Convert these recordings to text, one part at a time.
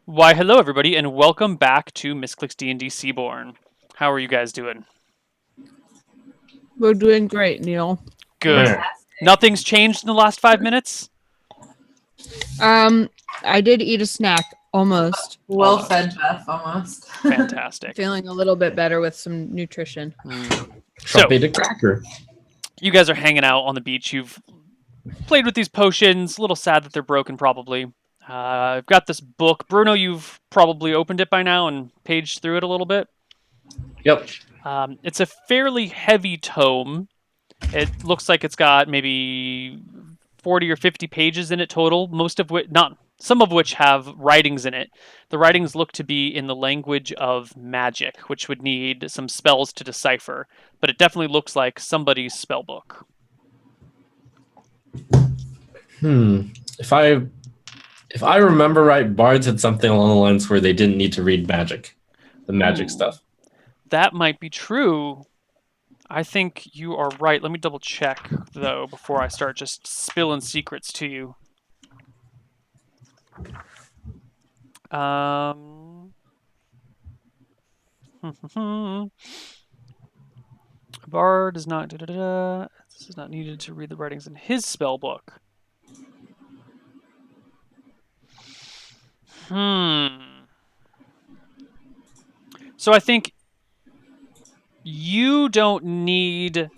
Why, hello everybody, and welcome back to Misscliks D&D Seaborn. How are you guys doing? We're doing great, Neil. Good. Fantastic. Nothing's changed in the last 5 minutes? I did eat a snack, almost. Well fed, Beth, almost. Fantastic. Feeling a little bit better with some nutrition. So, Trumpeted cracker. you guys are hanging out on the beach. You've played with these potions. A little sad that they're broken, probably. I've got this book. Bruno, you've probably opened it by now and paged through it a little bit. Yep. It's a fairly heavy tome. It looks like it's got maybe 40 or 50 pages in it total, some of which have writings in it. The writings look to be in the language of magic, which would need some spells to decipher, but it definitely looks like somebody's spell book. If I remember right, bards had something along the lines where they didn't need to read the magic stuff. That might be true. I think you are right. Let me double check, though, before I start just spilling secrets to you. Bard is not. This is not needed to read the writings in his spell book. So I think you don't need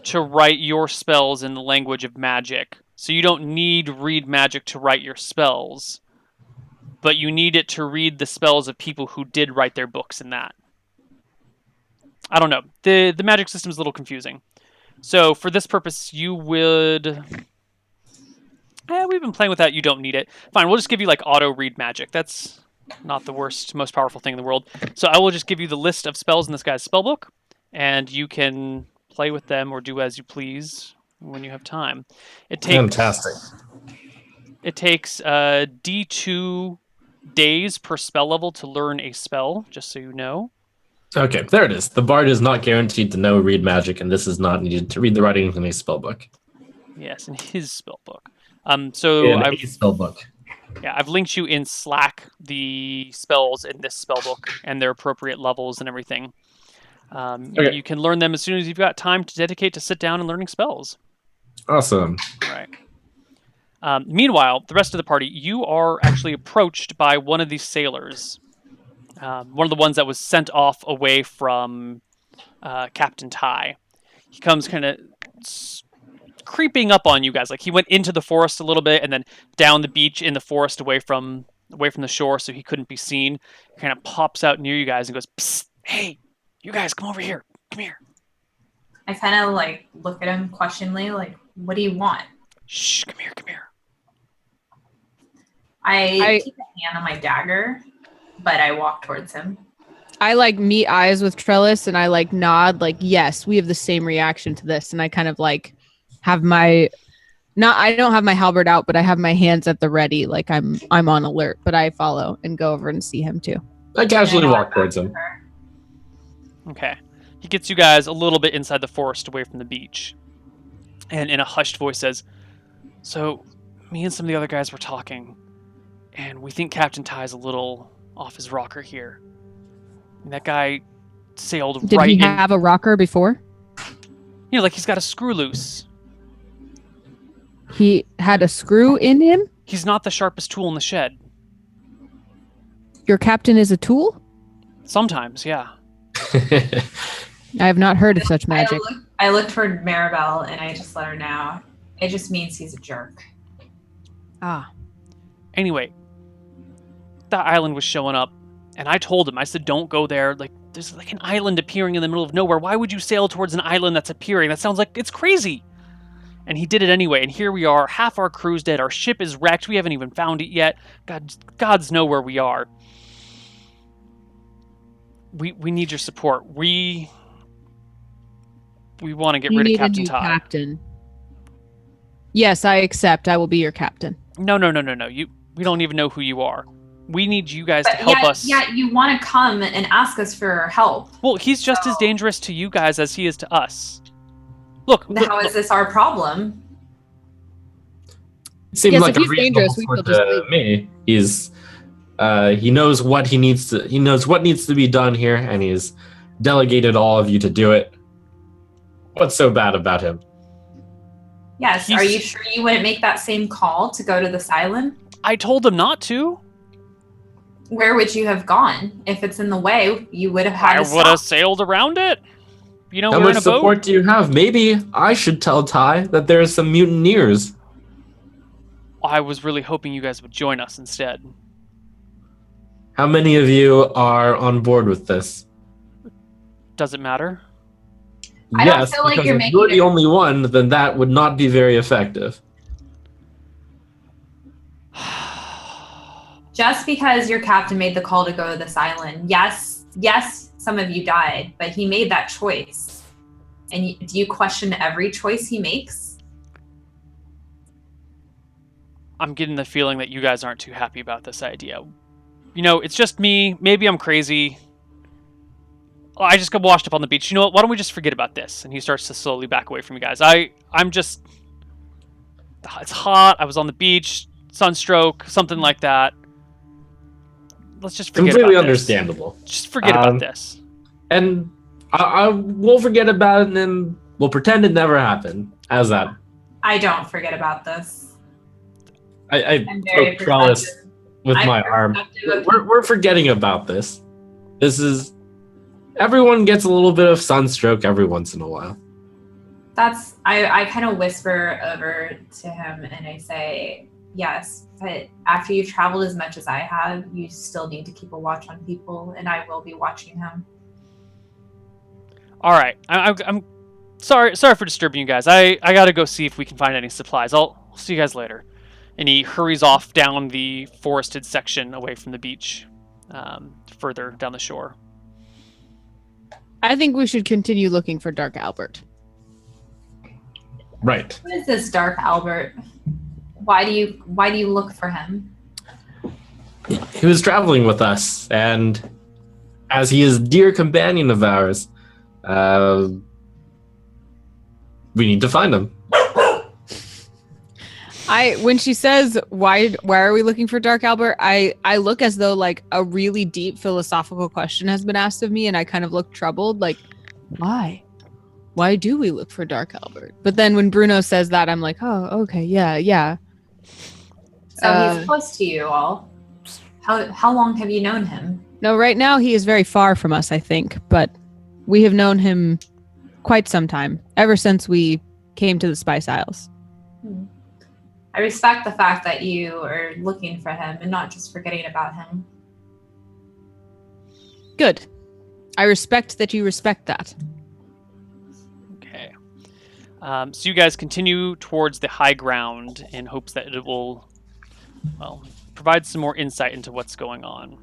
to write your spells in the language of magic. So you don't need read magic to write your spells. But you need it to read the spells of people who did write their books in that. I don't know. The magic system is a little confusing. So for this purpose, you would... we've been playing with that. You don't need it. Fine, we'll just give you like auto read magic. That's not the worst, most powerful thing in the world. So I will just give you the list of spells in this guy's spellbook, and you can play with them or do as you please when you have time. Fantastic. It takes D2 days per spell level to learn a spell, just so you know. Okay, there it is. The bard is not guaranteed to know read magic, and this is not needed to read the writings in a spellbook. Yes, in his spellbook. Spellbook. Yeah, I've linked you in Slack the spells in this spellbook and their appropriate levels and everything. Okay. You can learn them as soon as you've got time to dedicate to sit down and learning spells. Awesome. Right. Meanwhile, the rest of the party, you are actually approached by one of these sailors. One of the ones that was sent off away from Captain Ty. He comes kind of creeping up on you guys. Like he went into the forest a little bit and then down the beach in the forest away from the shore so he couldn't be seen. He kind of pops out near you guys and goes, "Psst, hey, you guys, come over here. Come here." I kind of like look at him questioningly, like, what do you want? Shh, come here, come here. I keep a hand on my dagger, but I walk towards him. I like meet eyes with Trellis and I like nod like, yes, we have the same reaction to this. And I kind of like have I don't have my halberd out, but I have my hands at the ready. Like I'm on alert, but I follow and go over and see him too. I casually walk towards him. Okay. He gets you guys a little bit inside the forest away from the beach. And in a hushed voice says, "So, me and some of the other guys were talking, and we think Captain Ty's a little off his rocker here. And that guy sailed Did right he in... have a rocker before? You know, like he's got a screw loose. He had a screw in him? He's not the sharpest tool in the shed. Your captain is a tool? Sometimes, yeah. I have not heard of such magic. I look toward Maribel and I just let her know. It just means he's a jerk. Ah. Anyway, that island was showing up, and I told him, I said, don't go there. Like, there's like an island appearing in the middle of nowhere. Why would you sail towards an island that's appearing? That sounds like it's crazy. And he did it anyway, and here we are. Half our crew's dead. Our ship is wrecked. We haven't even found it yet. Gods know where we are. We need your support. We want to get rid of Captain Ty. Captain. Yes, I accept. I will be your captain. No. We don't even know who you are. We need you guys to help us. Yeah, you want to come and ask us for help. Well, he's just as dangerous to you guys as he is to us. Look. How is this our problem? It seems Yes, like if a he's reasonable dangerous, we sort will just to me. He's He knows what he needs to. He knows what needs to be done here, and he's delegated all of you to do it. What's so bad about him? Yes. Are you sure you wouldn't make that same call to go to this island? I told him not to. Where would you have gone? If it's in the way, you would have had I to would have stop. sailed around it. You know, How we're in much a boat. support do you have? Maybe I should tell Ty that there are some mutineers. I was really hoping you guys would join us instead. How many of you are on board with this? Does it matter? I don't Yes, feel like because you're if making you're the it- only one, then that would not be very effective. Just because your captain made the call to go to this island, yes, some of you died, but he made that choice. And do you question every choice he makes? I'm getting the feeling that you guys aren't too happy about this idea. You know, it's just me. Maybe I'm crazy. I just got washed up on the beach. You know what? Why don't we just forget about this? And he starts to slowly back away from you guys. I'm just... It's hot. I was on the beach. Sunstroke. Something like that. Let's just forget Completely about this. understandable. Just forget about this. And I will forget about it, and then we'll pretend it never happened. How's that? I don't forget about this. I I'm very poke Trellis protective. with I'm my arm. protective of- We're forgetting about this. This is... Everyone gets a little bit of sunstroke every once in a while. That's I kind of whisper over to him and I say, yes, but after you've traveled as much as I have, you still need to keep a watch on people, and I will be watching him. All right. I'm sorry for disturbing you guys. I got to go see if we can find any supplies. I'll see you guys later. And he hurries off down the forested section away from the beach, further down the shore. I think we should continue looking for Dark Albert. Right. What is this Dark Albert? Why do you look for him? He was traveling with us, and as he is a dear companion of ours, we need to find him. When she says why are we looking for Dark Albert, I look as though like a really deep philosophical question has been asked of me, and I kind of look troubled, like, why do we look for Dark Albert? But then when Bruno says that, I'm like, oh, okay, yeah. So he's close to you all. How long have you known him? No, right now he is very far from us, I think, but we have known him quite some time, ever since we came to the Spice Isles. I respect the fact that you are looking for him and not just forgetting about him. Good. I respect that you respect that. Okay. So you guys continue towards the high ground in hopes that it will, well, provide some more insight into what's going on.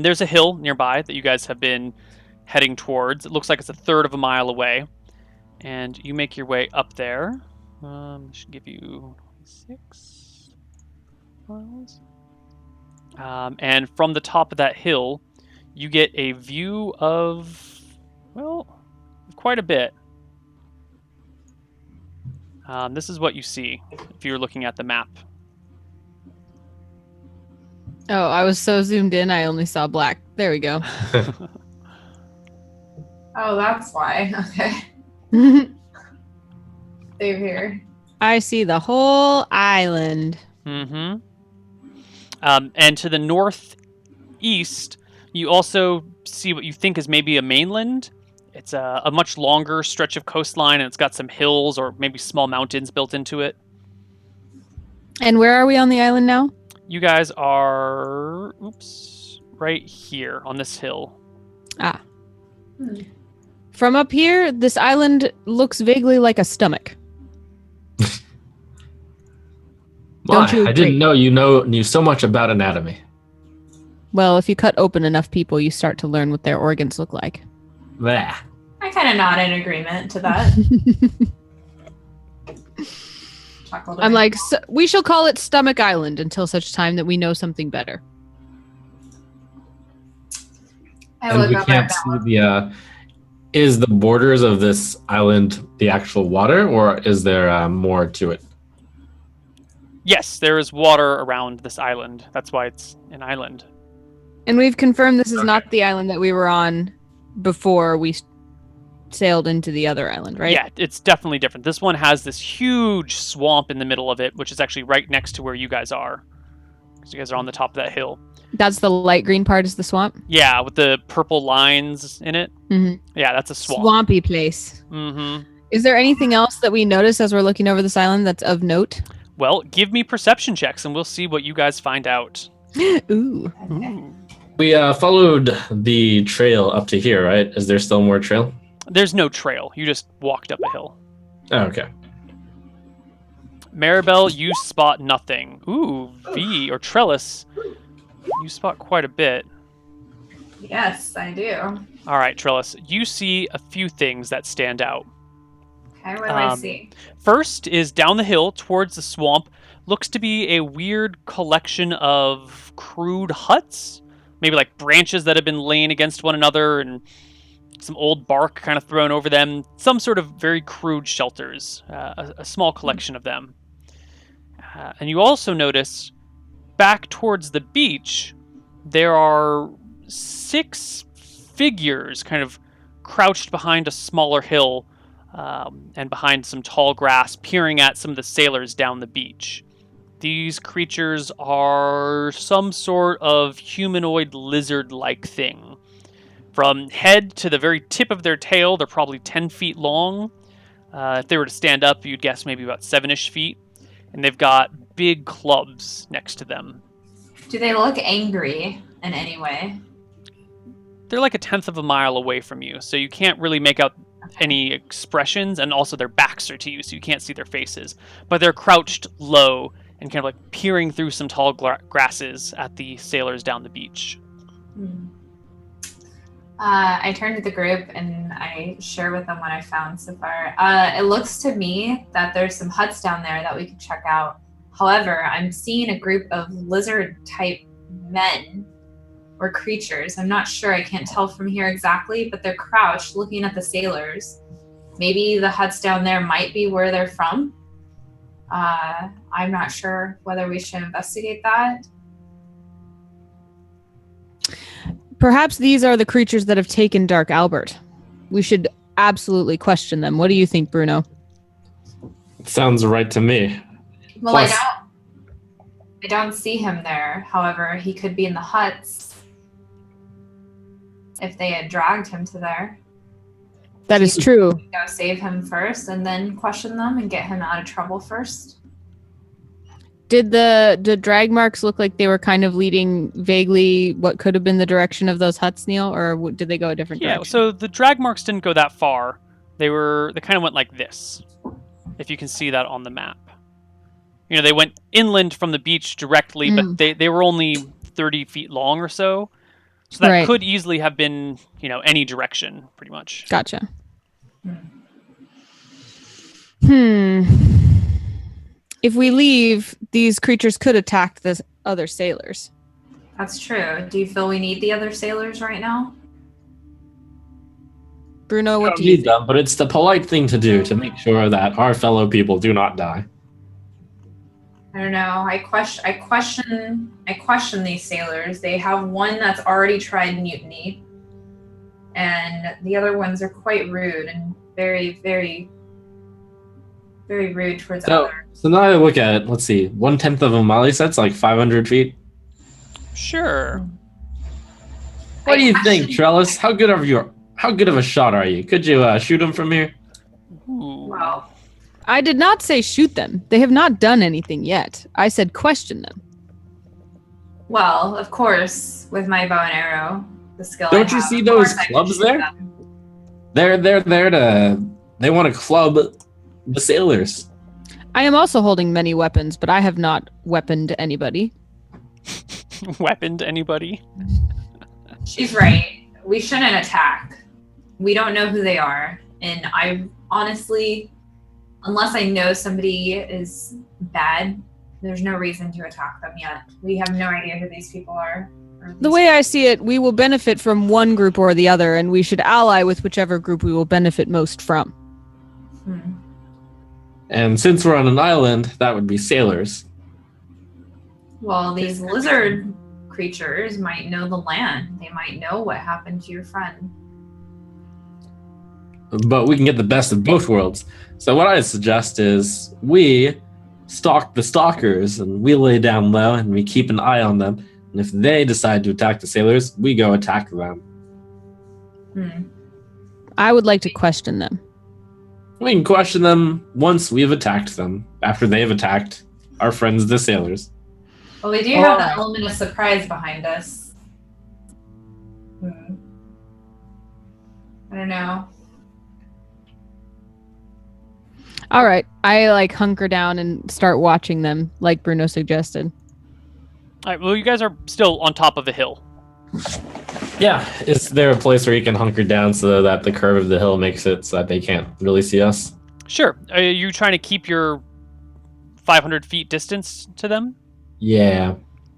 There's a hill nearby that you guys have been heading towards. It looks like it's a third of a mile away. And you make your way up there. Should give you 26 miles. And from the top of that hill, you get a view of, well, quite a bit. This is what you see if you're looking at the map. Oh, I was so zoomed in, I only saw black. There we go. Oh, that's why. Okay. They're here. I see the whole island. Mm-hmm. And to the northeast, you also see what you think is maybe a mainland. It's a much longer stretch of coastline, and it's got some hills or maybe small mountains built into it. And where are we on the island now? You guys are, right here on this hill. Ah. From up here, this island looks vaguely like a stomach. Don't you I agree? didn't know you knew so much about anatomy. Well, if you cut open enough people, you start to learn what their organs look like. Bleh. I kind of nod in agreement to that. Chuckled I'm away. like, we shall call it Stomach Island until such time that we know something better. I And look we over can't at see Bella. is the borders of this island the actual water, or is there more to it? Yes, there is water around this island. That's why it's an island. And we've confirmed this is Okay. not the island that we were on before we sailed into the other island, right? Yeah, it's definitely different. This one has this huge swamp in the middle of it, which is actually right next to where you guys are. Because you guys are on the top of that hill. That's the light green part is the swamp? Yeah, with the purple lines in it. Mm-hmm. Yeah, that's a swamp. Swampy place. Mm-hmm. Is there anything else that we notice as we're looking over this island that's of note? Well, give me perception checks, and we'll see what you guys find out. Ooh. Ooh. We followed the trail up to here, right? Is there still more trail? There's no trail. You just walked up a hill. Oh, okay. Maribel, you spot nothing. Ooh, V or Trellis, you spot quite a bit. Yes, I do. All right, Trellis, you see a few things that stand out. Okay, what do I see? First is down the hill towards the swamp. Looks to be a weird collection of crude huts. Maybe like branches that have been laying against one another and some old bark kind of thrown over them. Some sort of very crude shelters. A small collection of them. And you also notice back towards the beach, there are 6 figures kind of crouched behind a smaller hill and behind some tall grass, peering at some of the sailors down the beach. These creatures are some sort of humanoid lizard-like thing. From head to the very tip of their tail, they're probably 10 feet long. If they were to stand up, you'd guess maybe about 7-ish feet. And they've got big clubs next to them. Do they look angry in any way? They're like a 1/10 of a mile away from you, so you can't really make out any expressions, and also their backs are to you, so you can't see their faces. But they're crouched low and kind of like peering through some tall grasses at the sailors down the beach. I turn to the group and I share with them what I found so far. It looks to me that there's some huts down there that we could check out. However, I'm seeing a group of lizard-type men or creatures. I'm not sure. I can't tell from here exactly, but they're crouched looking at the sailors. Maybe the huts down there might be where they're from. I'm not sure whether we should investigate that. Perhaps these are the creatures that have taken Dark Albert. We should absolutely question them. What do you think, Bruno? Sounds right to me. Well, Plus- I don't see him there. However, he could be in the huts if they had dragged him to there. That is true. Go save him first and then question them and get him out of trouble first. Did the drag marks look like they were kind of leading vaguely what could have been the direction of those huts, Neil, or did they go a different Yeah, direction? so the drag marks didn't go that far. They kind of went like this, if you can see that on the map. You know, they went inland from the beach directly, but they were only 30 feet long or so. So that Right. could easily have been, any direction, pretty much. Gotcha. If we leave, these creatures could attack the other sailors. That's true. Do you feel we need the other sailors right now? Bruno, We what don't do you need think? them, but it's the polite thing to do to make sure that our fellow people do not die. I don't know. I question these sailors. They have one that's already tried mutiny, and the other ones are quite rude and very, very, very rude towards others. So now I look at it, let's see, 1/10 of a mile, so that's like 500 feet. Sure. What do you think, question- Trellis? How good of a shot are you? Could you shoot him from here? Ooh. Well, I did not say shoot them. They have not done anything yet. I said question them. well, of course, with my bow and arrow, the skill. I Don't you have, see of those course I can clubs shoot there? them. They're there they want to club the sailors. I am also holding many weapons, but I have not weaponed anybody. Weaponed anybody? She's right. We shouldn't attack. We don't know who they are. And I honestly, unless I know somebody is bad, there's no reason to attack them yet. We have no idea who these people are. The way I see it, we will benefit from one group or the other, and we should ally with whichever group we will benefit most from. Hmm. And since we're on an island, that would be sailors. Well, these lizard creatures might know the land. They might know what happened to your friend. But we can get the best of both worlds. So what I suggest is we stalk the stalkers and we lay down low and we keep an eye on them. And if they decide to attack the sailors, we go attack them. I would like to question them. We can question them once we've attacked them, after they've attacked our friends, the sailors. Well, we do have the element of surprise behind us. I don't know. All right. I like hunker down and start watching them like Bruno suggested. All right. Well, you guys are still on top of a hill. Yeah. Is there a place where you can hunker down so that the curve of the hill makes it so that they can't really see us? Sure. Are you trying to keep your 500 feet distance to them? Yeah.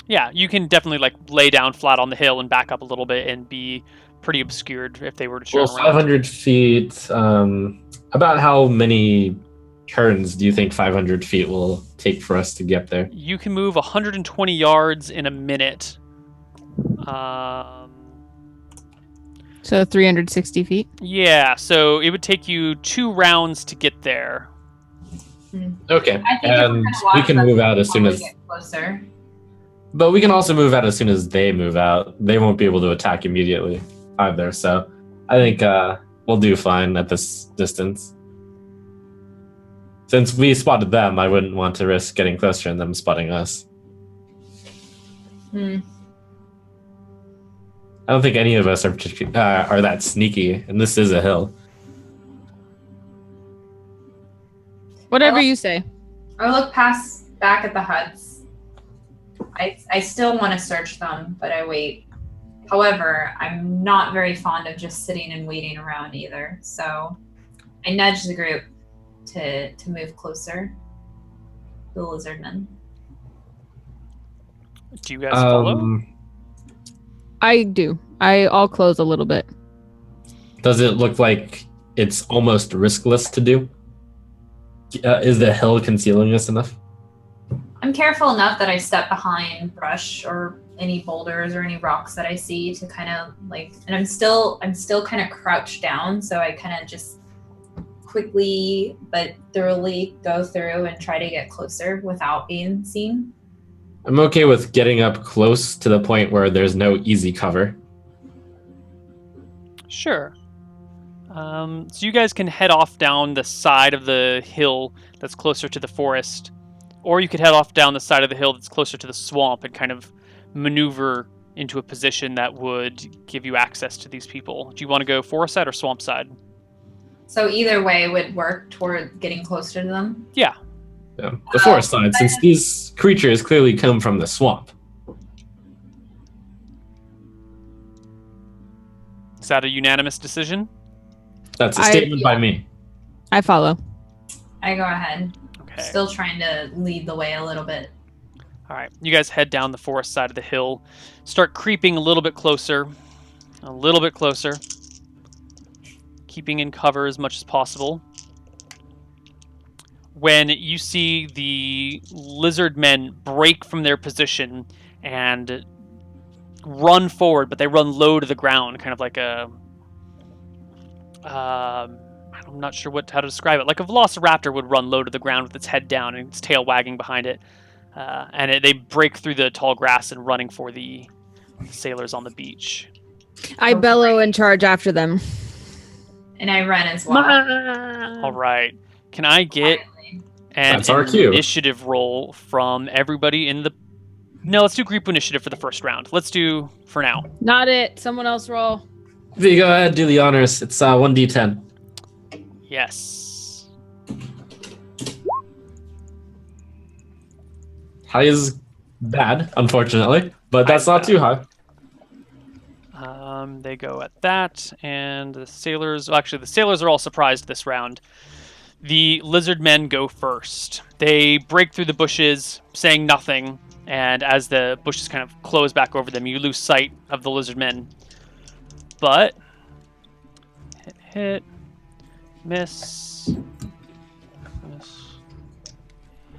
Yeah, you can definitely like lay down flat on the hill and back up a little bit and be pretty obscured if they were to turn Well, around. 500 feet, about how many turns do you think 500 feet will take for us to get there? You can move 120 yards in a minute. So 360 feet. Yeah, so it would take you 2 rounds to get there. Okay, I think and we can move out as soon as... get closer. But we can also move out as soon as they move out. They won't be able to attack immediately either, so I think we'll do fine at this distance. Since we spotted them, I wouldn't want to risk getting closer and them spotting us. I don't think any of us are that sneaky, and this is a hill. Whatever you say. I look back at the huts. I still want to search them, but I wait. However, I'm not very fond of just sitting and waiting around either. So I nudge the group to move closer. The lizardmen. Do you guys follow? I do. I'll close a little bit. Does it look like it's almost riskless to do? Is the hill concealing us enough? I'm careful enough that I step behind brush or any boulders or any rocks that I see to kind of like, and I'm still kind of crouched down, so I kind of just quickly but thoroughly go through and try to get closer without being seen. I'm okay with getting up close to the point where there's no easy cover. Sure. So you guys can head off down the side of the hill that's closer to the forest, or you could head off down the side of the hill that's closer to the swamp and kind of maneuver into a position that would give you access to these people. Do you want to go forest side or swamp side? So either way would work toward getting closer to them? Yeah. Yeah, the forest side, since these creatures clearly come from the swamp. Is that a unanimous decision? That's a statement by me. I follow. I go ahead. Okay. Still trying to lead the way a little bit. All right. You guys head down the forest side of the hill, start creeping a little bit closer, keeping in cover as much as possible. When you see the lizard men break from their position and run forward, but they run low to the ground, kind of like a... I'm not sure how to describe it. Like a velociraptor would run low to the ground with its head down and its tail wagging behind it. They break through the tall grass and running for the sailors on the beach. I bellow and charge after them. And I run as well. All right. Can I get an initiative roll from everybody in the... No, let's do group initiative for the first round. Let's do for now. Not it. Someone else roll. V, go ahead, do the honors. It's 1d10. Yes. High is bad, unfortunately, but that's not too high. They go at that, and the sailors... Well, actually, the sailors are all surprised this round. The lizard men go first. They break through the bushes, saying nothing, and as the bushes kind of close back over them, you lose sight of the lizard men. But... Hit. Miss.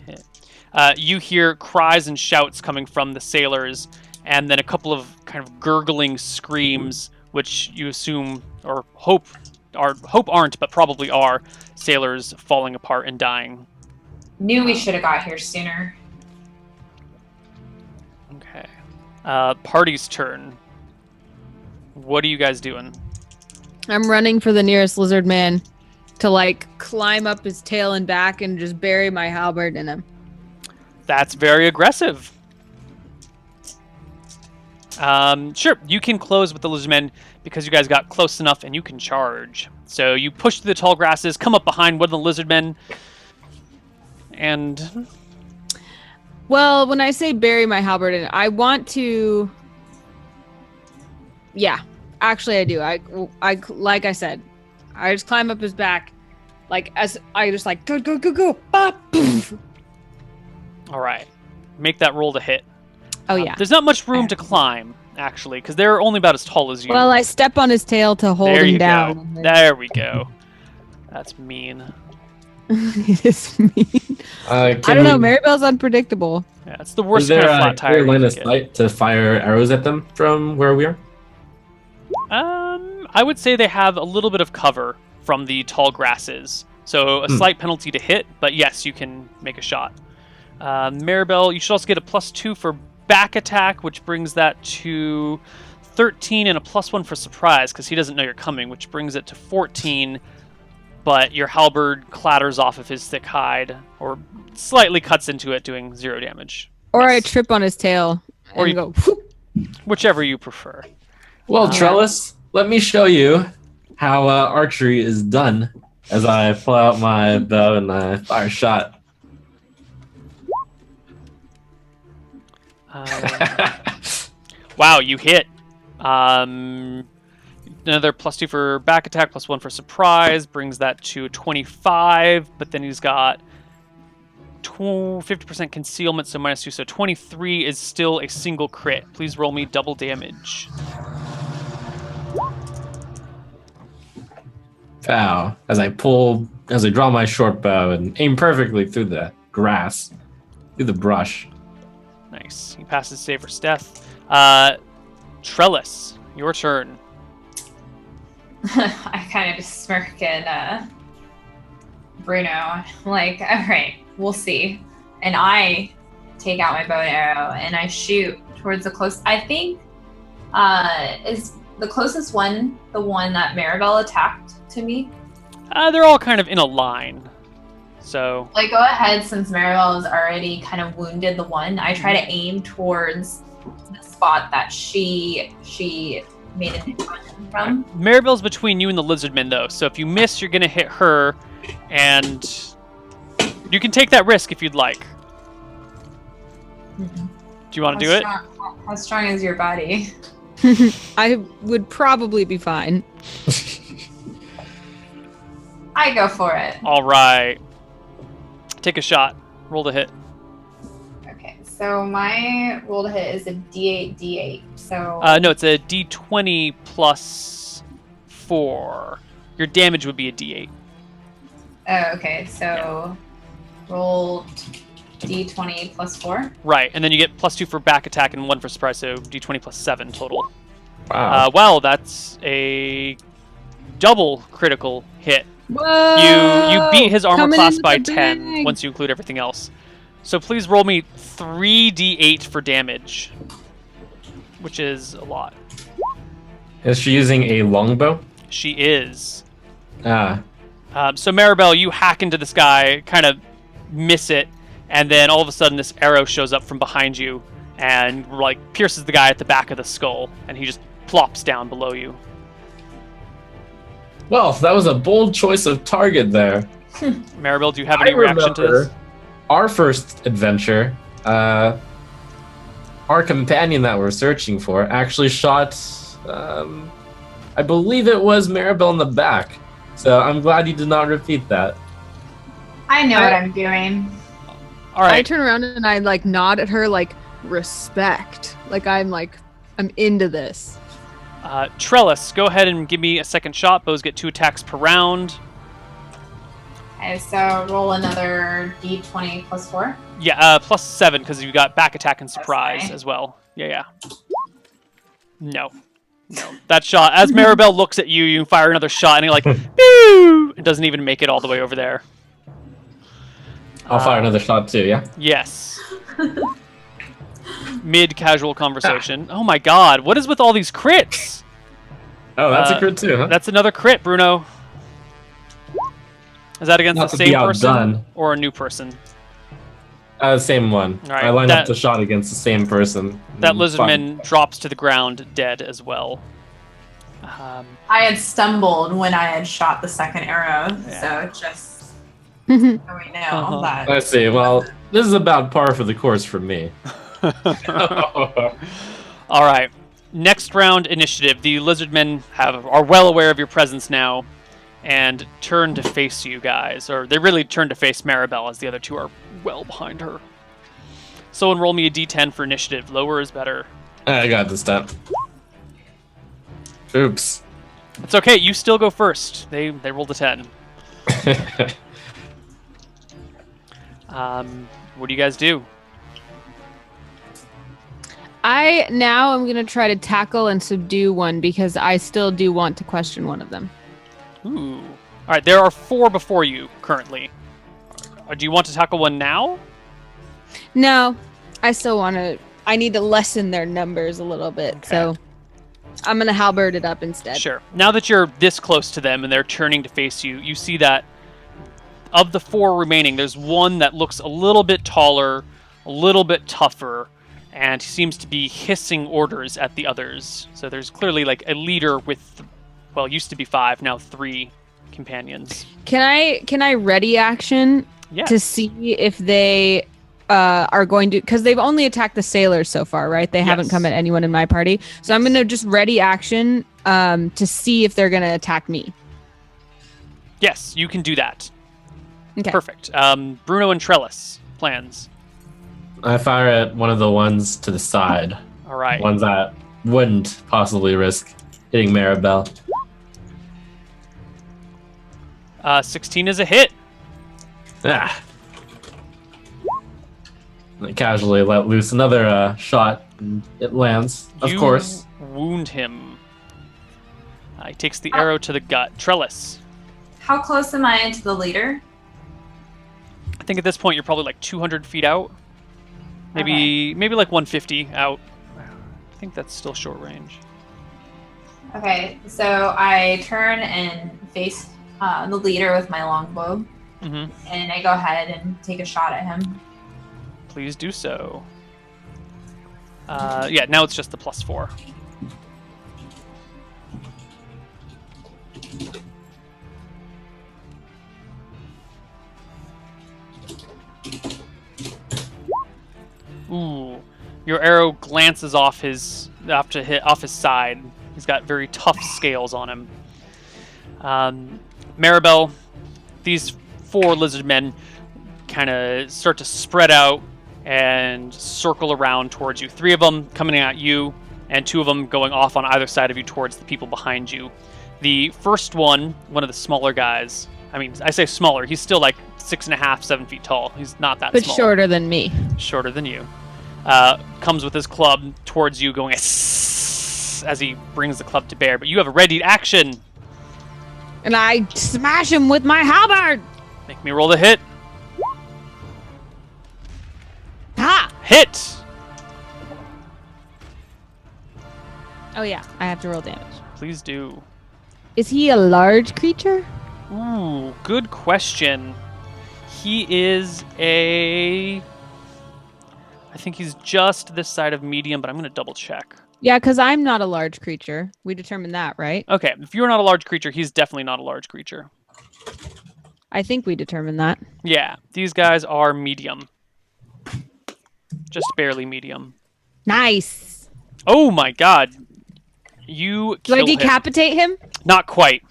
Hit. You hear cries and shouts coming from the sailors, and then a couple of kind of gurgling screams, which you assume or hope aren't, but probably are sailors falling apart and dying. Knew we should have got here sooner. Okay. Party's turn. What are you guys doing? I'm running for the nearest lizard man to like climb up his tail and back and just bury my halberd in him. That's very aggressive. Sure, you can close with the lizardmen because you guys got close enough and you can charge. So you push through the tall grasses, come up behind one of the lizardmen, and... Well, when I say bury my halberd in, I want to... Yeah, actually I do. I like I said, I just climb up his back, like as I just like go, bop, poof. All right, make that roll to hit. Oh yeah. There's not much room to climb, actually, because they're only about as tall as you. Well, I step on his tail to hold there him you down. Go. There we go. That's mean. It is mean. I don't know. Maribel's unpredictable. Yeah, it's the worst Is there kind of flat tire. a line of sight to fire arrows at them from where we are? I would say they have a little bit of cover from the tall grasses, so a slight penalty to hit. But yes, you can make a shot. Maribel, you should also get a +2 for back attack, which brings that to 13, and a +1 for surprise because he doesn't know you're coming, which brings it to 14. But your halberd clatters off of his thick hide, or slightly cuts into it, doing 0 damage. Or I trip on his tail and Or you go. Whoop. Whichever you prefer. Well, Trellis, let me show you how archery is done as I pull out my bow and I fire a shot. Wow, you hit. Another +2 for back attack, +1 for surprise, brings that to 25, but then he's got 50% concealment, so -2, so 23 is still a single crit. Please roll me double damage. Pow. As I draw my short bow and aim perfectly through the grass, through the brush. Nice. He passes save for death. Trellis, your turn. I kind of just smirk at Bruno. I'm like, all right, we'll see. And I take out my bow and arrow and I shoot towards the close. I think is the closest one the one that Maribel attacked to me. They're all kind of in a line. So Like, go ahead, since Maribel is already kind of wounded the one. I try to aim towards the spot that she made an hit on him from. Maribel's between you and the lizardman, though. So if you miss, you're gonna hit her, and you can take that risk if you'd like. Do you want to do it? How strong is your body? I would probably be fine. I go for it. All right. Take a shot. Roll to hit. Okay, so my roll to hit is a D8. So No, it's a D20 + 4. Your damage would be a D8. oh, okay, so roll D20 + 4. Right, and then you get +2 for back attack and 1 for surprise, so D20 + 7 total. Wow. Wow, that's a double critical hit. Whoa! You beat his armor Coming class into by the 10 bag. once you include everything else. So please roll me 3d8 for damage, which is a lot. Is she using a longbow? She is. Ah. So Maribel, you hack into this guy, kind of miss it, and then all of a sudden this arrow shows up from behind you and like pierces the guy at the back of the skull, and he just plops down below you. Well, that was a bold choice of target there. Maribel, do you have any reaction to this? Our first adventure, our companion that we're searching for actually shot, I believe it was Maribel in the back. So I'm glad you did not repeat that. I know what I'm doing. All right. I turn around and I like nod at her like respect. Like I'm into this. Trellis, go ahead and give me a second shot. Bows get 2 attacks per round. Okay, so roll another d20 plus 4. Yeah, +7 because you got back attack and surprise right. as well. Yeah. No. That shot, as Maribel looks at you, you fire another shot, and you're like, boo! It doesn't even make it all the way over there. I'll fire another shot too, yeah? Yes. Mid-casual conversation. Oh my god, what is with all these crits? Oh, that's a crit too, huh? That's another crit, Bruno. Is that against Not the to be same person outdone. or a new person? Same one. All right, I lined that- up the shot against the same person. That Mm, lizardman drops to the ground dead as well. I had stumbled when I had shot the second arrow, so just so we know that. Let's see. Well, this is about par for the course for me. All right. Next round initiative. The lizardmen are well aware of your presence now and turn to face you guys. Or they really turn to face Maribel as the other two are well behind her. Someone roll me a d10 for initiative. Lower is better. I got this time. Oops. It's okay. You still go first. They rolled a 10. What do you guys do? I now am going to try to tackle and subdue one because I still do want to question one of them. Ooh. All right. There are 4 before you currently. Do you want to tackle one now? No, I still want to. I need to lessen their numbers a little bit. Okay. So I'm going to halberd it up instead. Sure. Now that you're this close to them and they're turning to face you, you see that of the 4 remaining, there's one that looks a little bit taller, a little bit tougher, and he seems to be hissing orders at the others. So there's clearly like a leader with, well, used to be 5, now 3 companions. Can I ready action Yeah. to see if they are going to, because they've only attacked the sailors so far, right? They haven't Yes. come at anyone in my party. So I'm going to just ready action to see if they're going to attack me. Yes, you can do that. Okay. Perfect. Bruno and Trellis, plans. I fire at one of the ones to the side. All right. Ones that wouldn't possibly risk hitting Maribel. 16 is a hit. Ah. I casually let loose another shot. And it lands, of You course. wound him. He takes the arrow to the gut. Trellis. How close am I to the leader? I think at this point you're probably like 200 feet out. Maybe like 150 out. I think that's still short range. Okay, so I turn and face the leader with my longbow, Mm-hmm. and I go ahead and take a shot at him. Please do so. Yeah, now it's just the +4. Ooh, your arrow glances off his side. He's got very tough scales on him. Maribel, these 4 lizard men kind of start to spread out and circle around towards you. 3 of them coming at you, and 2 of them going off on either side of you towards the people behind you. The first one of the smaller guys, I mean, I say smaller, he's still like 6.5, 7 feet tall. He's not that But small. shorter than me. Shorter than you. Comes with his club towards you, going as he brings the club to bear. But you have a ready action. And I smash him with my halberd. Make me roll the hit. Ha! Hit! Oh yeah, I have to roll damage. Please do. Is he a large creature? Ooh, good question. He is I think he's just this side of medium, but I'm going to double check. Yeah, because I'm not a large creature. We determined that, right? Okay, if you're not a large creature, he's definitely not a large creature. I think we determined that. Yeah, these guys are medium. Just barely medium. Nice. Oh my god. You Do I kill him. decapitate him? Not quite.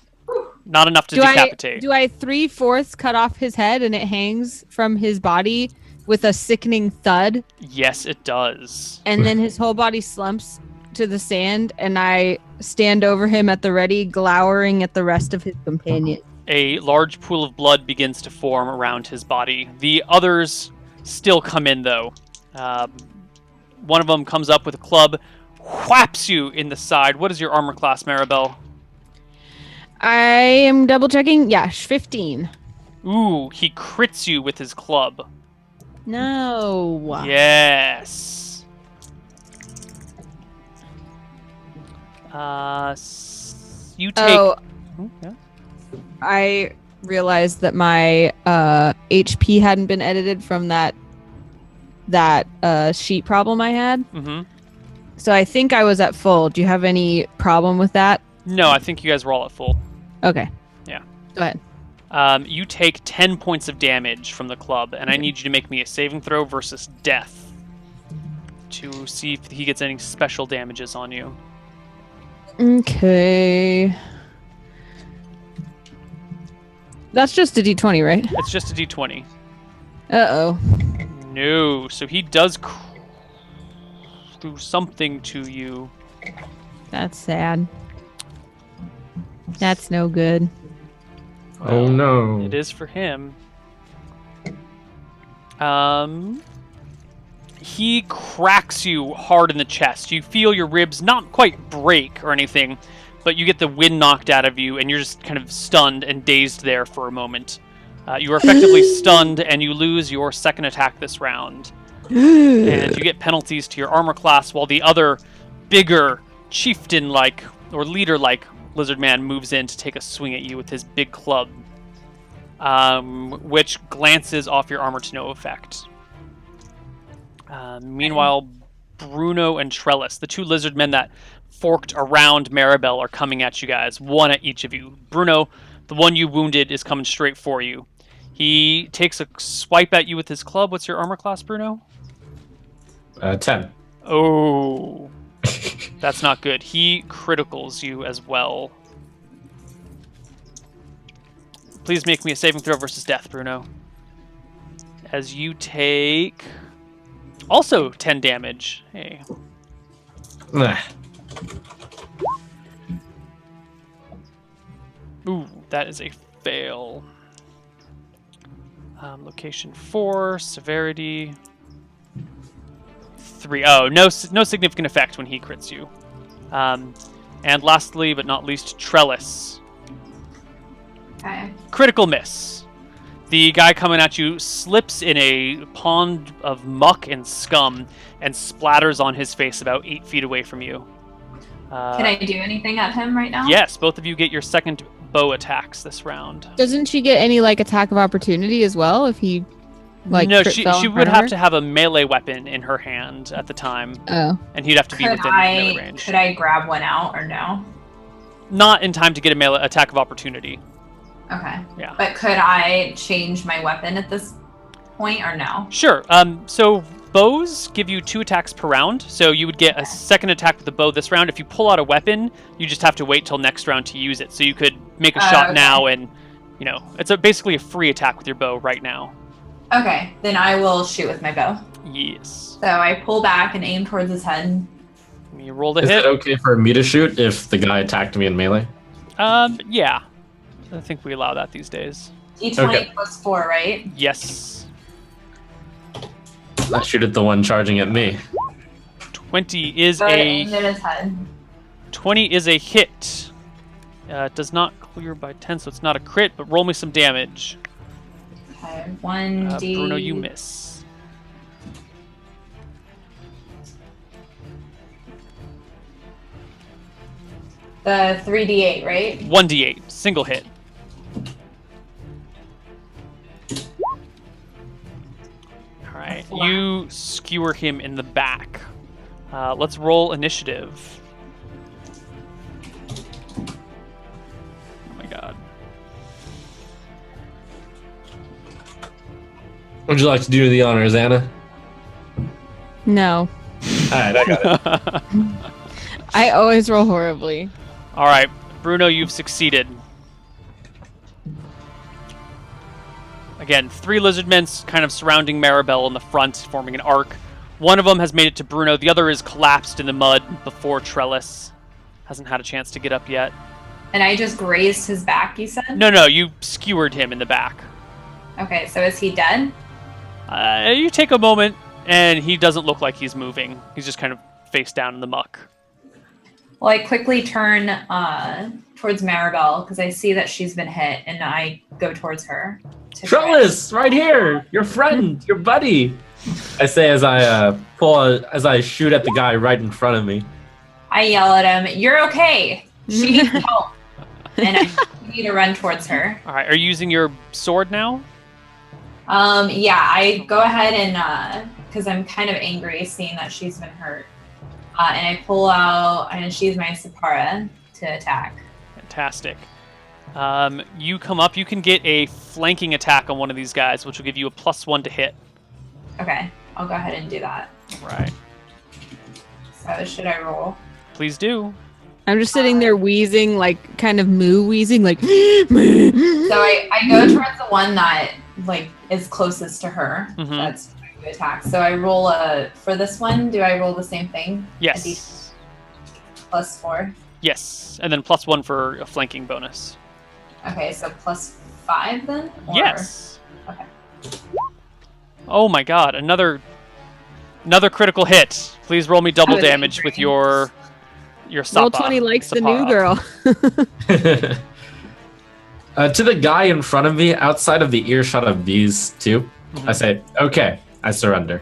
Not enough to decapitate. Do I 3/4 cut off his head and it hangs from his body with a sickening thud? Yes, it does. And then his whole body slumps to the sand and I stand over him at the ready, glowering at the rest of his companions. A large pool of blood begins to form around his body. The others still come in, though. One of them comes up with a club, whaps you in the side. What is your armor class, Maribel? I am double checking. Yeah, 15. Ooh, he crits you with his club. No. Yes. You take... Oh, yeah. I realized that my HP hadn't been edited from that sheet problem I had. Mm-hmm. So I think I was at full. Do you have any problem with that? No, I think you guys were all at full. Okay. Yeah. Go ahead. You take 10 points of damage from the club, and I need you to make me a saving throw versus death to see if he gets any special damages on you. Okay. That's just a D20, right? It's just a D20. Uh-oh. No, so he does do something to you. That's sad. That's no good. Oh no. It is for him. He cracks you hard in the chest. You feel your ribs not quite break or anything, but you get the wind knocked out of you, and you're just kind of stunned and dazed there for a moment. You are effectively stunned, and you lose your second attack this round. And you get penalties to your armor class, while the other bigger chieftain-like or leader-like lizard man moves in to take a swing at you with his big club, which glances off your armor to no effect. Meanwhile, Bruno and Trellis, the two lizard men that forked around Maribel, are coming at you guys, one at each of you. Bruno, the one you wounded, is coming straight for you. He takes a swipe at you with his club. What's your armor class, Bruno? 10. Oh, that's not good. He criticals you as well. Please make me a saving throw versus death, Bruno. As you take also 10 damage. Hey. Ooh, that is a fail. Location 4, severity 3. Oh, no significant effect when he crits you. And lastly, but not least, Trellis. Okay. Critical miss. The guy coming at you slips in a pond of muck and scum and splatters on his face about 8 feet away from you. Can I do anything at him right now? Yes, both of you get your second bow attacks this round. Doesn't she get any like attack of opportunity as well if he like no, crit she fell in would front of have her? to have a melee weapon in her hand at the time, Oh. and he'd have to be Could within melee range. Could I grab one out or no? Not in time to get a melee attack of opportunity. Okay. Yeah. But could I change my weapon at this point or no? Sure. So bows give you 2 attacks per round, so you would get a second attack with the bow this round. If you pull out a weapon, you just have to wait till next round to use it. So you could make a shot okay. now, and it's basically a free attack with your bow right now. Okay, then I will shoot with my bow. Yes. So I pull back and aim towards his head. You roll the Is hit. it okay for me to shoot if the guy attacked me in melee? Yeah. I think we allow that these days. D20 Okay. plus 4, right? Yes. I shoot at the one charging at me. 20 is So I a aimed at his head. 20 is a hit. It does not clear by 10, so it's not a crit, but roll me some damage. Okay, 1d. Bruno, you miss. The 3d8, right? 1d8, single hit. Alright, you skewer him in the back. Let's roll initiative. Oh my god. Would you like to do the honors, Anna? No. Alright, I got it. I always roll horribly. Alright, Bruno, you've succeeded. Again, 3 lizard men kind of surrounding Maribel in the front, forming an arc. One of them has made it to Bruno. The other is collapsed in the mud before Trellis. Hasn't had a chance to get up yet. And I just grazed his back, you said? No, you skewered him in the back. Okay, so is he dead? You take a moment, and he doesn't look like he's moving. He's just kind of face down in the muck. Well, I quickly turn towards Maribel because I see that she's been hit, and I go towards her. Trellis, right here, your friend, your buddy. I say as I as I shoot at the guy right in front of me. I yell at him, "You're okay. She needs help." And I continue to run towards her. All right, are you using your sword now? Yeah, I go ahead and because I'm kind of angry seeing that she's been hurt, and I pull out and she's my Separa to attack. Fantastic. You come up. You can get a flanking attack on one of these guys, which will give you a +1 to hit. Okay, I'll go ahead and do that. Right. So should I roll? Please do. I'm just sitting there wheezing, like kind of wheezing, like. So I go towards the one that like is closest to her. Mhm. That's trying to attack. So I roll for this one. Do I roll the same thing? Yes. +4. Yes, and then +1 for a flanking bonus. Okay, so +5 then? Or- Yes. Okay. Oh my god, another critical hit. Please roll me double I was damage angry. with your Roll Sapa. 20 likes the new Sapara. girl. To the guy in front of me, outside of the earshot of these two, I say, "Okay, I surrender."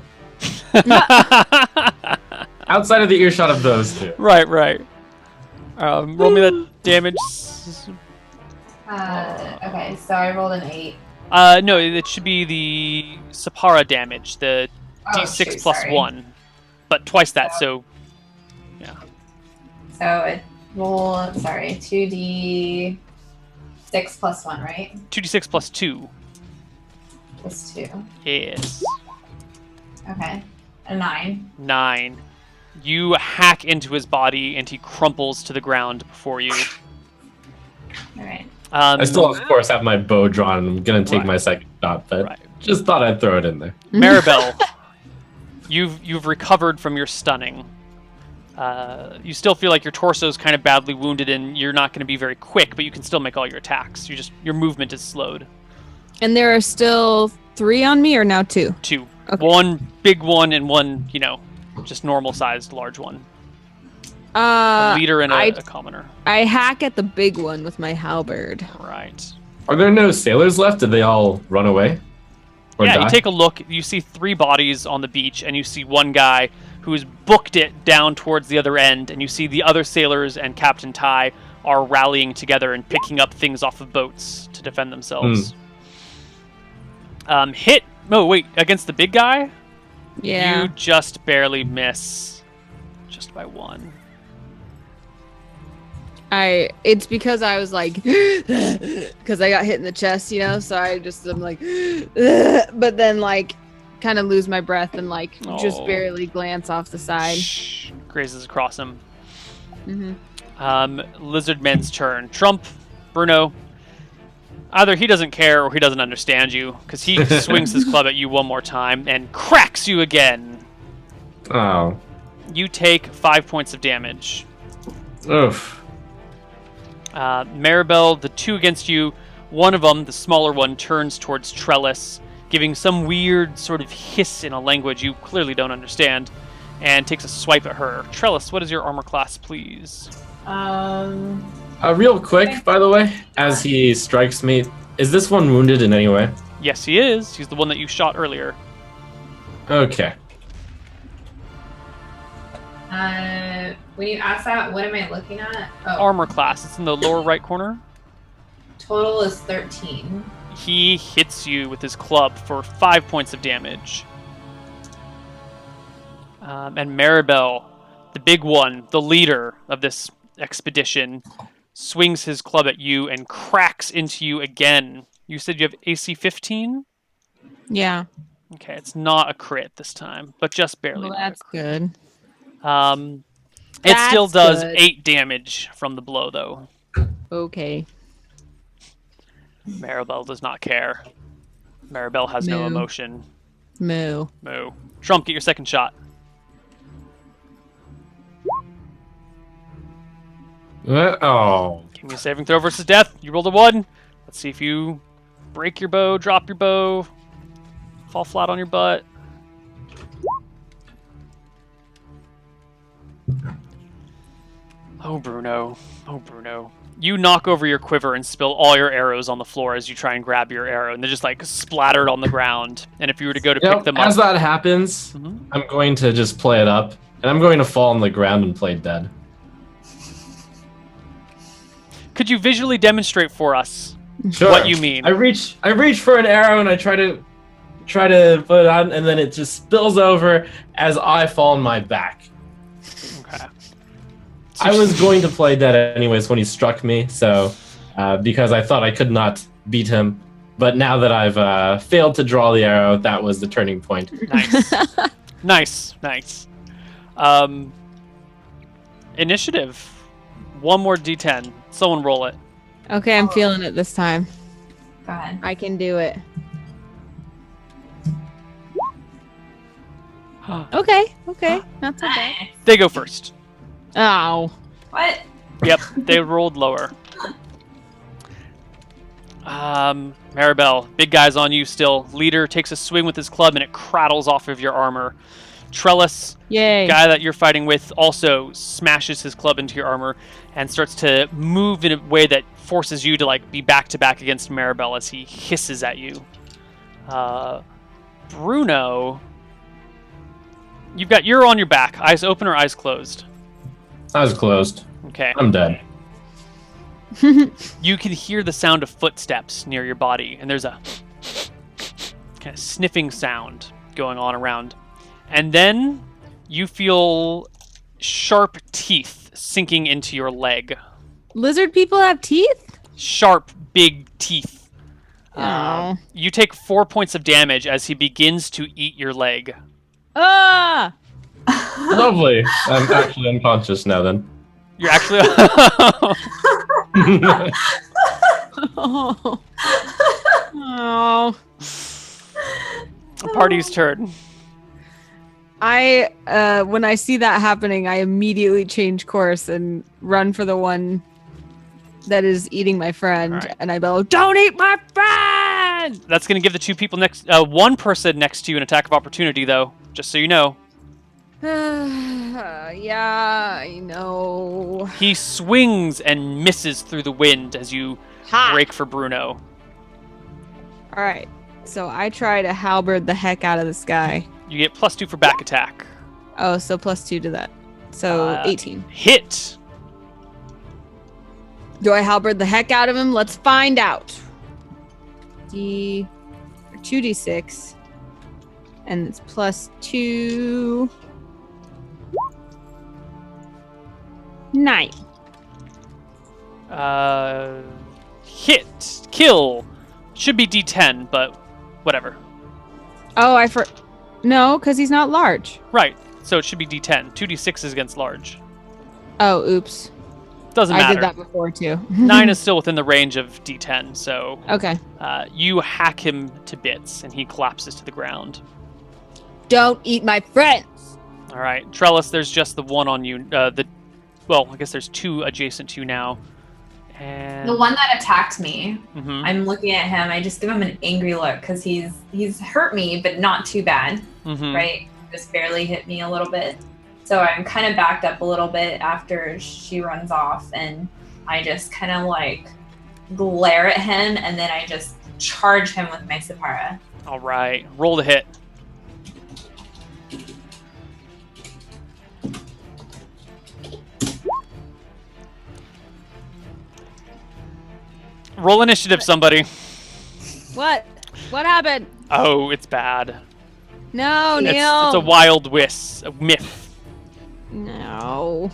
Outside of the earshot of those two. Right. Roll me the damage. Okay, so I rolled an 8. No, it should be the Sapara damage, the D6 shoot, plus sorry. 1. But twice that, so So it roll, 2d6 plus 1, right? 2d6 plus 2. Plus 2. Yes. Okay. A 9. 9. You hack into his body and he crumples to the ground before you. Alright. I still, of course, have my bow drawn. And I'm gonna take Right. my second shot, but Right. just thought I'd throw it in there. Maribel, you've recovered from your stunning. You still feel like your torso's kind of badly wounded and you're not going to be very quick, but you can still make all your attacks. Your movement is slowed. And there are still 3 on me, or now 2? 2. Okay. One big one and one, just normal-sized large one. A leader and a commoner. I hack at the big one with my halberd. Right. Are there no sailors left? Did they all run away? Or Yeah, die? you take a look. You see 3 bodies on the beach, and you see one guy who's booked it down towards the other end, and you see the other sailors and Captain Ty are rallying together and picking up things off of boats to defend themselves. Hit. Oh, wait. Against the big guy? Yeah. You just barely miss. Just by 1. It's because I was like, because I got hit in the chest, so I'm like, but then like kind of lose my breath and like just Oh. barely glance off the side. Shh. Grazes across him. Hmm. Lizardman's turn. Trump, Bruno. Either he doesn't care or he doesn't understand you, because he swings his club at you one more time and cracks you again. Oh. You take 5 points of damage. Oof. Maribel, the 2 against you, one of them, the smaller one, turns towards Trellis, giving some weird sort of hiss in a language you clearly don't understand, and takes a swipe at her. Trellis, what is your armor class, please? Real quick, by the way, as he strikes me, is this one wounded in any way? Yes, he is. He's the one that you shot earlier. Okay. When you ask that, what am I looking at? Oh, Armor class. It's in the lower right corner. total is 13. He hits you with his club for 5 points of damage. And Maribel, the big one, the leader of this expedition, swings his club at you and cracks into you again. You said you have AC 15? Yeah. Okay, it's not a crit this time, but just barely. Well, that's good. It still That's does good. 8 damage from the blow, though. Okay. Maribel does not care. Maribel has no Moo. emotion. Moo. Moo. Trump, get your second shot. What? Oh. Give me a saving throw versus death. You rolled a 1. Let's see if you break your bow, drop your bow, fall flat on your butt. Oh, Bruno. Oh, Bruno. You knock over your quiver and spill all your arrows on the floor as you try and grab your arrow, and they're just like splattered on the ground. And if you were to go to pick them As up, that happens, Mhm. I'm going to just play it up, and I'm going to fall on the ground and play dead. could you visually demonstrate for us Sure. what you mean? I reach for an arrow and I try to put it on, and then it just spills over as I fall on my back. Okay. I was going to play dead anyways when he struck me, so because I thought I could not beat him. But now that I've failed to draw the arrow, that was the turning point. Nice. Nice. Initiative. One more D10. Someone roll it. Okay, I'm feeling it this time. Go ahead. I can do it. Okay, not so bad. Nice. They go first. Oh. What? Yep, they rolled lower. Maribel, big guy's on you still. Leader takes a swing with his club and it crattles off of your armor. Trellis, Yay. guy that you're fighting with, also smashes his club into your armor and starts to move in a way that forces you to like be back to back against Maribel as he hisses at you. Bruno, you're on your back. Eyes open or eyes closed? Eyes closed. Okay. I'm dead. You can hear the sound of footsteps near your body, and there's a kind of sniffing sound going on around. And then you feel sharp teeth sinking into your leg. Lizard people have teeth? Sharp, big teeth. Oh. You take 4 points of damage as he begins to eat your leg. Ah! Lovely. I'm actually unconscious now then. You're actually... Oh. Oh. Party's turn. When I see that happening, I immediately change course and run for the one that is eating my friend. All right. And I bellow, "Don't eat my friend!" That's going to give the two people one person next to you an attack of opportunity, though, just so you know. Yeah, I know. He swings and misses through the wind as you Ha! break for Bruno. All right. So I try to halberd the heck out of this guy. You get +2 for back attack. Oh, so +2 to that. So 18. Hit. Do I halberd the heck out of him? Let's find out. 2d6. And it's +2. 9. Hit. Kill. Should be D10, but whatever. Oh, no, because he's not large. Right. So it should be D10. 2d6 is against large. Oh, oops. Doesn't I matter. did that before, too. 9 is still within the range of D10, so Okay. you hack him to bits, and he collapses to the ground. Don't eat my friends. All right. Trellis, there's just the one on you. Well, I guess there's 2 adjacent to you now. And The one that attacked me, Mhm. I'm looking at him. I just give him an angry look because he's hurt me, but not too bad, Mhm. right? Just barely hit me a little bit. So I'm kind of backed up a little bit after she runs off, and I just kind of like glare at him, and then I just charge him with my Sapara. All right. Roll to hit. Roll initiative, somebody. What? What happened? Oh, it's bad. No, It's Neil. a wild a myth. No.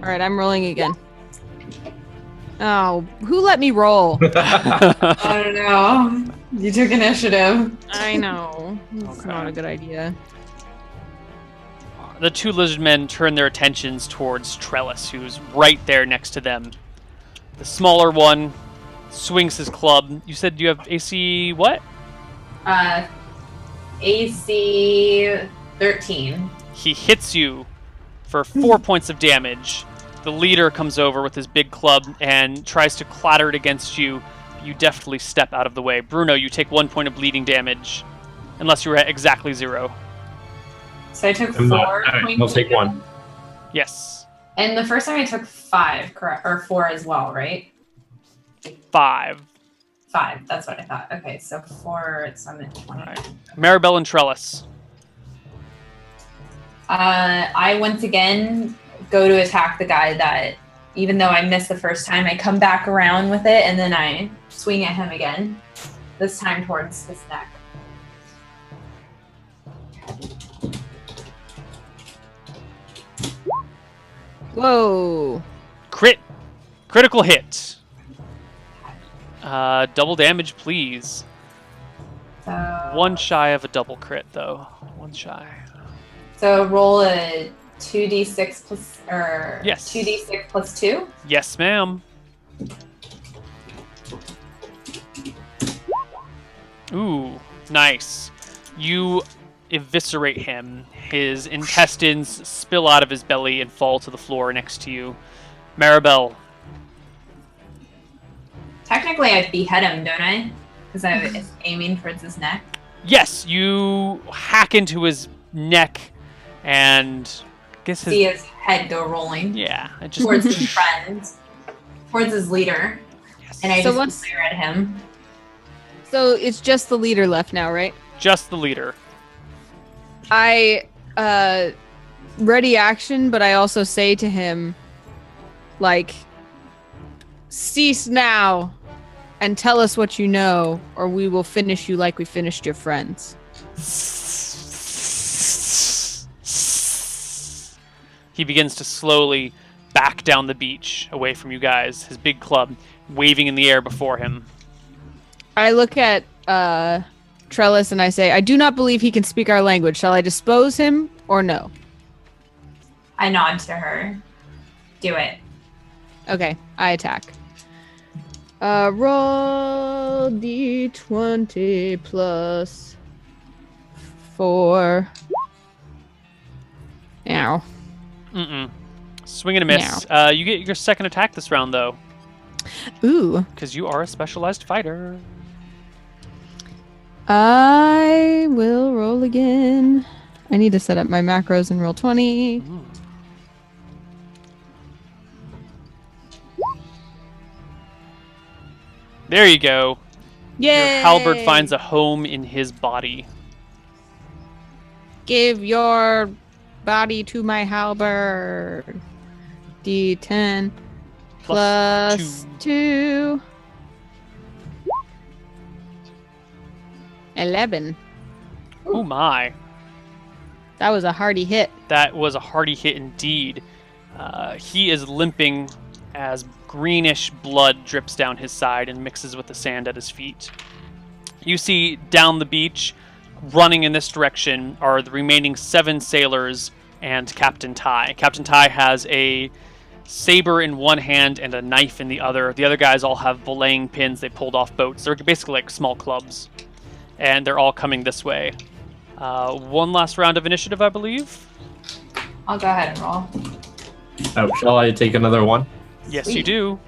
All right, I'm rolling again. Oh, who let me roll? I don't know. You took initiative. I know. It's Okay. not a good idea. The 2 lizard men turn their attentions towards Trellis, who's right there next to them. The smaller one swings his club. You said you have AC what? AC 13. He hits you for 4 points of damage, The leader comes over with his big club and tries to clatter it against you. You deftly step out of the way. Bruno, you take 1 point of bleeding damage, unless you were at exactly 0. So I took I'm 4 not. All right, points. I'll take 1. Yes. And the first time I took 5, correct? Or 4 as well, right? 5. 5, that's what I thought. Okay, so 4, so I'm at 20. All right. Maribel and Trellis. I once again go to attack the guy that, even though I missed the first time, I come back around with it and then I swing at him again. This time towards his neck. Whoa. Critical hit. Double damage, please. So, 1 shy of a double crit, though. 1 shy. So roll a 2d6 plus, or Yes. 2d6 plus 2. Yes, ma'am. Ooh, nice. You eviscerate him. His intestines spill out of his belly and fall to the floor next to you. Maribel. Technically, I behead him, don't I? Because I was aiming towards his neck. Yes, you hack into his neck and guess See his... his head go rolling Yeah, it just... towards his friend, towards his leader, Yes. and I So just once- glare at him. So it's just the leader left now, right? Just the leader. I ready action, but I also say to him, like, cease now and tell us what you know, or we will finish you like we finished your friends. He begins to slowly back down the beach away from you guys, his big club waving in the air before him. I look at Trellis and I say, I do not believe he can speak our language. Shall I dispose him or no? I nod to her. Do it. Okay, I attack. Roll d20 plus 4. Ow. Mm-mm. Swing and a miss. You get your second attack this round, though, Ooh. because you are a specialized fighter. I will roll again. I need to set up my macros and roll 20. There you go. Yay! Your halberd finds a home in his body. Give your body to my halberd. D10 plus 2. 11. Oh my. That was a hearty hit. That was a hearty hit indeed. He is limping as greenish blood drips down his side and mixes with the sand at his feet. You see down the beach, running in this direction, are the remaining 7 sailors and Captain Ty. Captain Ty has a saber in one hand and a knife in the other. The other guys all have belaying pins they pulled off boats. They're basically like small clubs. And they're all coming this way. One last round of initiative, I believe. I'll go ahead and roll. Oh, shall I take another one? Yes, you Sweet. do.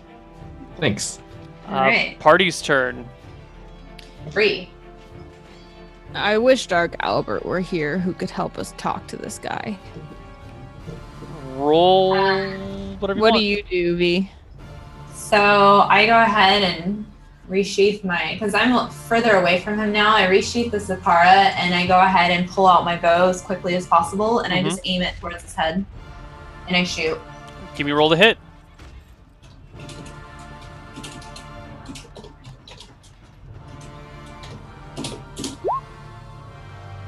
Thanks. Alright. Party's turn. 3. I wish Dark Albert were here who could help us talk to this guy. Roll whatever you What want. do you do, V? So I go ahead and resheath my, because I'm further away from him now, I resheath the Zakara and I go ahead and pull out my bow as quickly as possible and I just aim it towards his head and I shoot. Give me a roll to hit.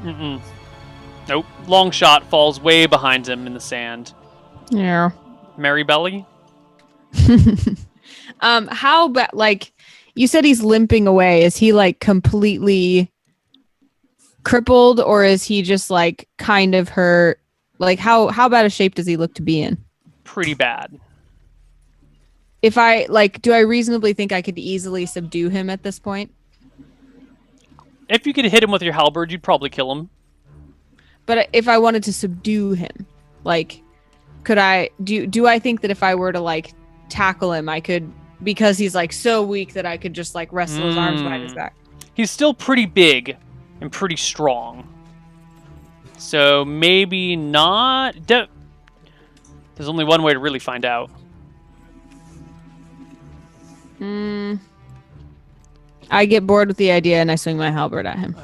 Mm-mm. Nope. Long shot falls way behind him in the sand. Yeah. Mary Belly? How about, like, you said he's limping away. Is he like completely crippled, or is he just like kind of hurt? Like, how bad a shape does he look to be in? Pretty bad. If I like, do I reasonably think I could easily subdue him at this point? If you could hit him with your halberd, you'd probably kill him. But if I wanted to subdue him, like, could I do I think that if I were to like tackle him, I could, because he's like so weak that I could just like wrestle his arms behind his back? He's still pretty big and pretty strong. So maybe not. There's only one way to really find out. I get bored with the idea and I swing my halberd at him.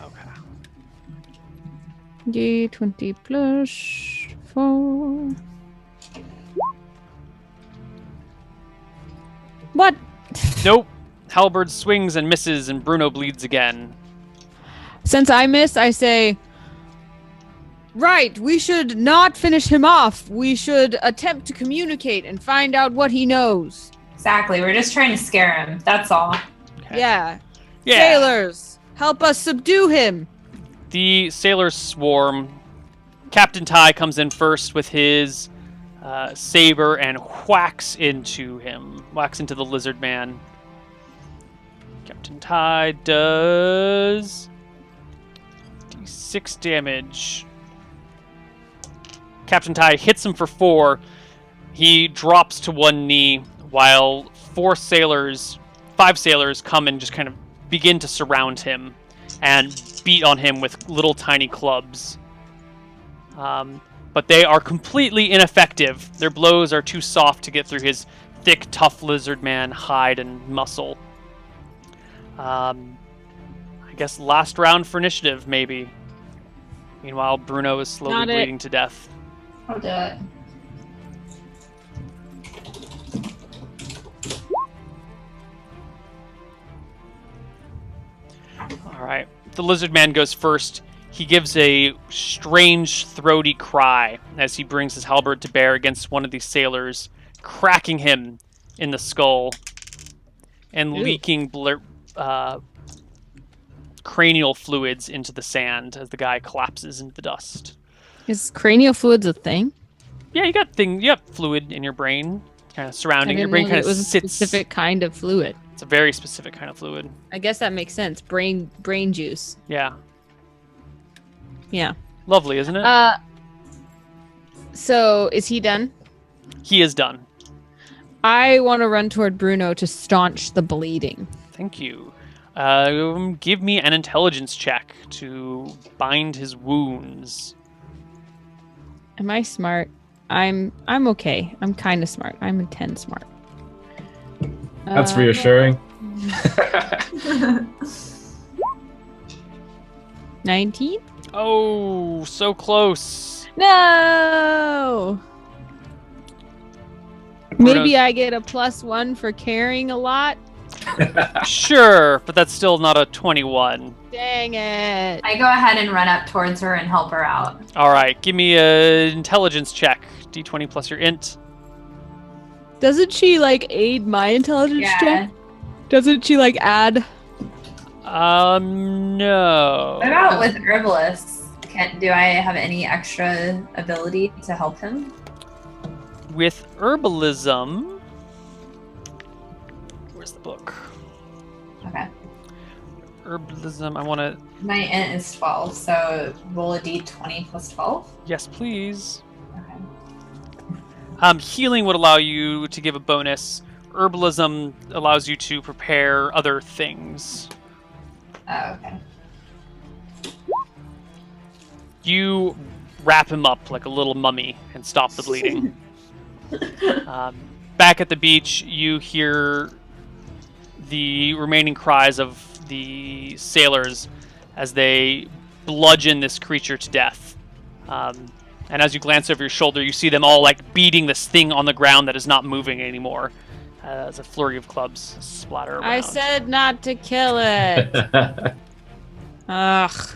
Okay. D20 plus 4. What? Nope. Halberd swings and misses, and Bruno bleeds again. Since I miss, I say, right, we should not finish him off. We should attempt to communicate and find out what he knows. Exactly. We're just trying to scare him. That's all. Okay. Yeah. Yeah. Sailors, help us subdue him. The sailors swarm. Captain Ty comes in first with his saber and whacks into the lizard man. Captain Ty does d6 damage. Captain Ty hits him for 4. He drops to one knee while 5 sailors come and just kind of begin to surround him and beat on him with little tiny clubs. But they are completely ineffective. Their blows are too soft to get through his thick, tough lizard man hide and muscle. I guess last round for initiative, maybe. Meanwhile, Bruno is slowly bleeding to death. I'll do it. All right. The lizard man goes first. He gives a strange, throaty cry as he brings his halberd to bear against one of these sailors, cracking him in the skull and leaking cranial fluids into the sand as the guy collapses into the dust. Is cranial fluids a thing? Yeah, you got fluid in your brain, kind of surrounding your brain. Kind Kind of of a sits. specific kind of fluid. It's a very specific kind of fluid. I guess that makes sense. Brain juice. Yeah, Yeah. lovely, isn't it? So is he done? He is done. I want to run toward Bruno to staunch the bleeding. Thank you. Give me an intelligence check to bind his wounds. Am I smart? I'm okay. I'm kind of smart. I'm a 10 smart. That's reassuring. 19? Oh, so close. No. Maybe I get a +1 for carrying a lot. Sure, but that's still not a 21. Dang it. I go ahead and run up towards her and help her out. All right, give me an intelligence check. D20 plus your int. Doesn't she like aid my intelligence Yeah. check? Doesn't she like add? No. What about with Herbalist? Do I have any extra ability to help him? With herbalism, where's the book? Okay. Herbalism, I want to. My int is 12, so roll a d20 plus 12. Yes, please. Okay. Healing would allow you to give a bonus. Herbalism allows you to prepare other things. Oh, okay. You wrap him up like a little mummy and stop the bleeding. Back at the beach, you hear the remaining cries of the sailors as they bludgeon this creature to death. And as you glance over your shoulder, you see them all like beating this thing on the ground that is not moving anymore. As a flurry of clubs splatter around. I said not to kill it. Ugh.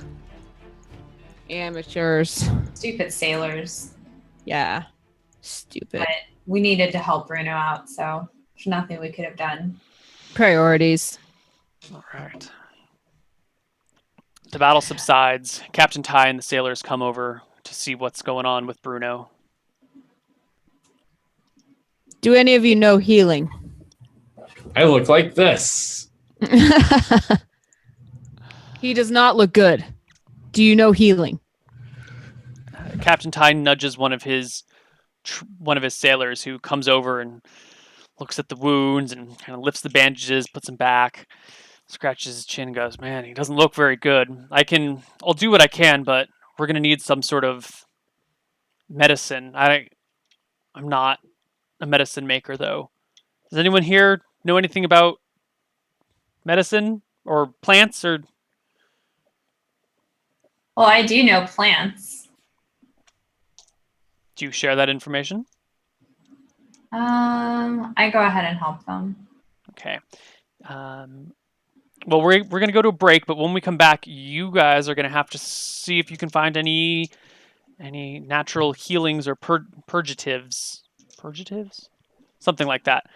Amateurs. Stupid sailors. Yeah. Stupid. But we needed to help Bruno out, so there's nothing we could have done. Priorities. All right. The battle subsides. Captain Ty and the sailors come over to see what's going on with Bruno. Do any of you know healing? I look like this. He does not look good. Do you know healing? Captain Ty nudges one of his one of his sailors who comes over and looks at the wounds and kind of lifts the bandages, puts them back, scratches his chin, and goes, "Man, he doesn't look very good. I'll do what I can, but we're gonna need some sort of medicine. I'm not a medicine maker, though. Does anyone here know anything about medicine or plants or?" Well, I do know plants. Do you share that information? I go ahead and help them. Okay. Well, we're going to go to a break, but when we come back, you guys are going to have to see if you can find any natural healings or purgatives, something like that,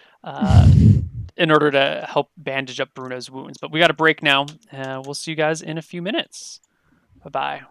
in order to help bandage up Bruno's wounds. But we got a break now. We'll see you guys in a few minutes. Bye-bye.